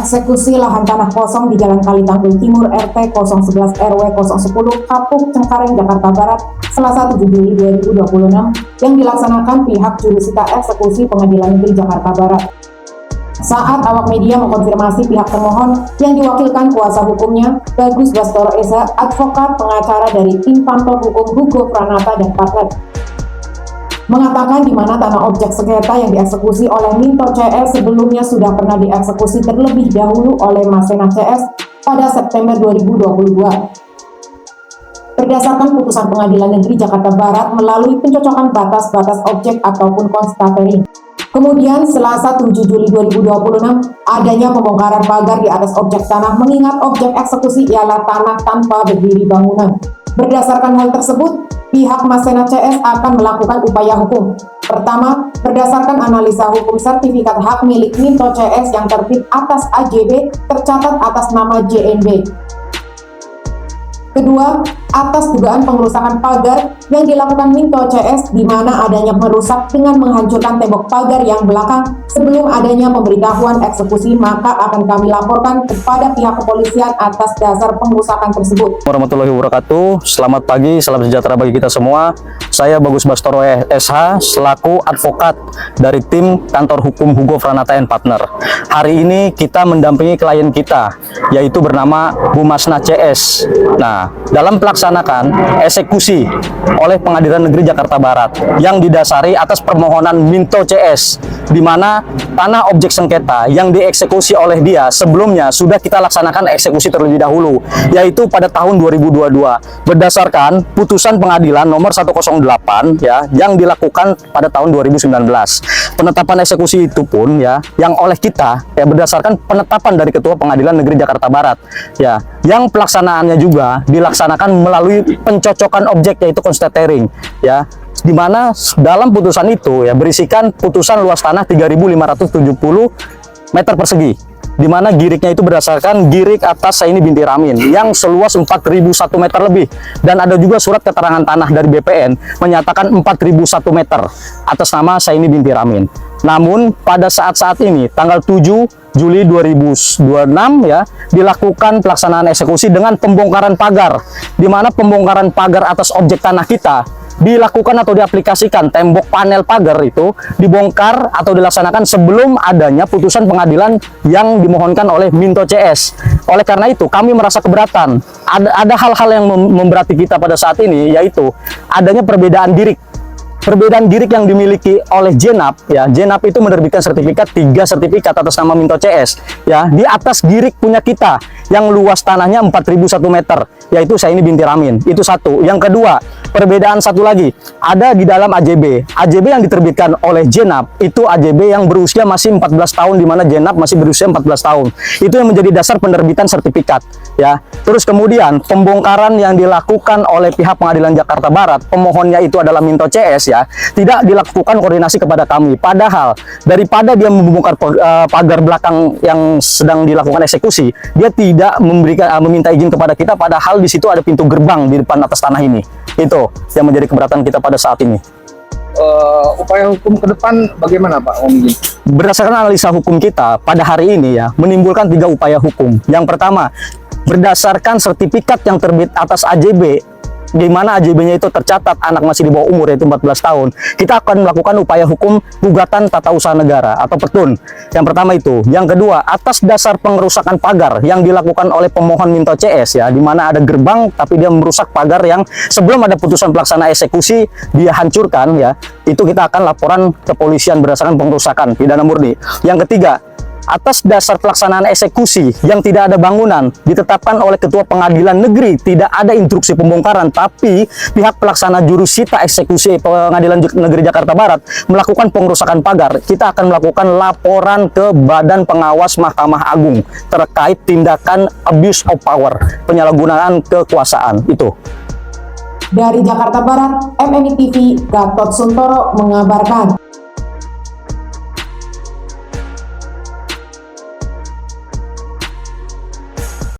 Eksekusi lahan tanah kosong di Jalan Kalitanggul Timur RT 011 RW 010 Kapuk Cengkareng Jakarta Barat Selasa 7 Juli 2026 yang dilaksanakan pihak jurusita eksekusi Pengadilan Negeri Jakarta Barat. Saat awak media mengkonfirmasi pihak termohon yang diwakilkan kuasa hukumnya Bagus Bastoro Esa, advokat pengacara dari tim pantau hukum Hugo Pranata dan Partner, mengatakan di mana tanah objek sengketa yang dieksekusi oleh Minto CS sebelumnya sudah pernah dieksekusi terlebih dahulu oleh Masena CS pada September 2022. Berdasarkan putusan Pengadilan Negeri Jakarta Barat melalui pencocokan batas-batas objek ataupun konstatering. Kemudian Selasa 7 Juli 2026 adanya pembongkaran pagar di atas objek tanah mengingat objek eksekusi ialah tanah tanpa berdiri bangunan. Berdasarkan hal tersebut, pihak Masena CS akan melakukan upaya hukum. Pertama, berdasarkan analisa hukum sertifikat hak milik Minto CS yang terbit atas AJB tercatat atas nama JNB. Kedua, atas dugaan pengerusakan pagar yang dilakukan Minto CS di mana adanya merusak dengan menghancurkan tembok pagar yang belakang sebelum adanya pemberitahuan eksekusi, maka akan kami laporkan kepada pihak kepolisian atas dasar pengerusakan tersebut. Warahmatullahi wabarakatuh. Selamat pagi, salam sejahtera bagi kita semua. Saya Bagus Bastoro SH selaku advokat dari tim kantor hukum Hugo Pranata and Partner. Hari ini kita mendampingi klien kita yaitu bernama Bu Masna CS. Nah, dalam melaksanakan eksekusi oleh Pengadilan Negeri Jakarta Barat yang didasari atas permohonan Minto CS, di mana tanah objek sengketa yang dieksekusi oleh dia sebelumnya sudah kita laksanakan eksekusi terlebih dahulu, yaitu pada tahun 2022 berdasarkan putusan pengadilan nomor 108 ya yang dilakukan pada tahun 2019. Penetapan eksekusi itu pun ya yang oleh kita ya berdasarkan penetapan dari Ketua Pengadilan Negeri Jakarta Barat ya, yang pelaksanaannya juga dilaksanakan melalui pencocokan objek yaitu konstatering ya, di mana dalam putusan itu ya berisikan putusan luas tanah 3.570 meter persegi, di mana giriknya itu berdasarkan girik atas Saini binti Ramin yang seluas 4.001 meter lebih, dan ada juga surat keterangan tanah dari BPN menyatakan 4.001 meter atas nama Saini binti Ramin. Namun pada saat-saat ini tanggal 7 Juli 2026 ya dilakukan pelaksanaan eksekusi dengan pembongkaran pagar, di mana pembongkaran pagar atas objek tanah kita dilakukan atau diaplikasikan. Tembok panel pagar itu dibongkar atau dilaksanakan sebelum adanya putusan pengadilan yang dimohonkan oleh Minto CS. Oleh karena itu kami merasa keberatan. Ada hal-hal yang memberati kita pada saat ini, yaitu adanya perbedaan girik. Perbedaan girik yang dimiliki oleh JENAP ya, JENAP itu menerbitkan sertifikat 3 sertifikat atas nama Minto CS ya, di atas girik punya kita yang luas tanahnya 4.001 meter yaitu Saini binti Ramin. Itu satu. Yang kedua, perbedaan satu lagi ada di dalam AJB yang diterbitkan oleh JENAP, itu AJB yang berusia masih 14 tahun, di mana JENAP masih berusia 14 tahun. Itu yang menjadi dasar penerbitan sertifikat ya. Terus kemudian pembongkaran yang dilakukan oleh pihak Pengadilan Jakarta Barat, pemohonnya itu adalah Minto CS ya, tidak dilakukan koordinasi kepada kami. Padahal daripada dia membongkar pagar belakang yang sedang dilakukan eksekusi, dia tidak meminta izin kepada kita, padahal di situ ada pintu gerbang di depan atas tanah ini. Itu yang menjadi keberatan kita pada saat ini. Upaya hukum ke depan bagaimana Pak Om? Berdasarkan analisa hukum kita pada hari ini ya menimbulkan 3 upaya hukum. Yang pertama, berdasarkan sertifikat yang terbit atas AJB, di mana AJB-nya itu tercatat anak masih di bawah umur yaitu 14 tahun, kita akan melakukan upaya hukum gugatan tata usaha negara atau petun. Yang pertama itu. Yang kedua, atas dasar pengerusakan pagar yang dilakukan oleh pemohon Minto CS ya, di mana ada gerbang tapi dia merusak pagar yang sebelum ada putusan pelaksana eksekusi dia hancurkan ya, itu kita akan laporan kepolisian berdasarkan pengerusakan pidana murni. Yang ketiga, atas dasar pelaksanaan eksekusi yang tidak ada bangunan ditetapkan oleh Ketua Pengadilan Negeri, tidak ada instruksi pembongkaran, tapi pihak pelaksana jurusita eksekusi Pengadilan Negeri Jakarta Barat melakukan pengerusakan pagar, kita akan melakukan laporan ke Badan Pengawas Mahkamah Agung terkait tindakan abuse of power, penyalahgunaan kekuasaan itu. Dari Jakarta Barat, MNI TV, Gatot Suntoro mengabarkan.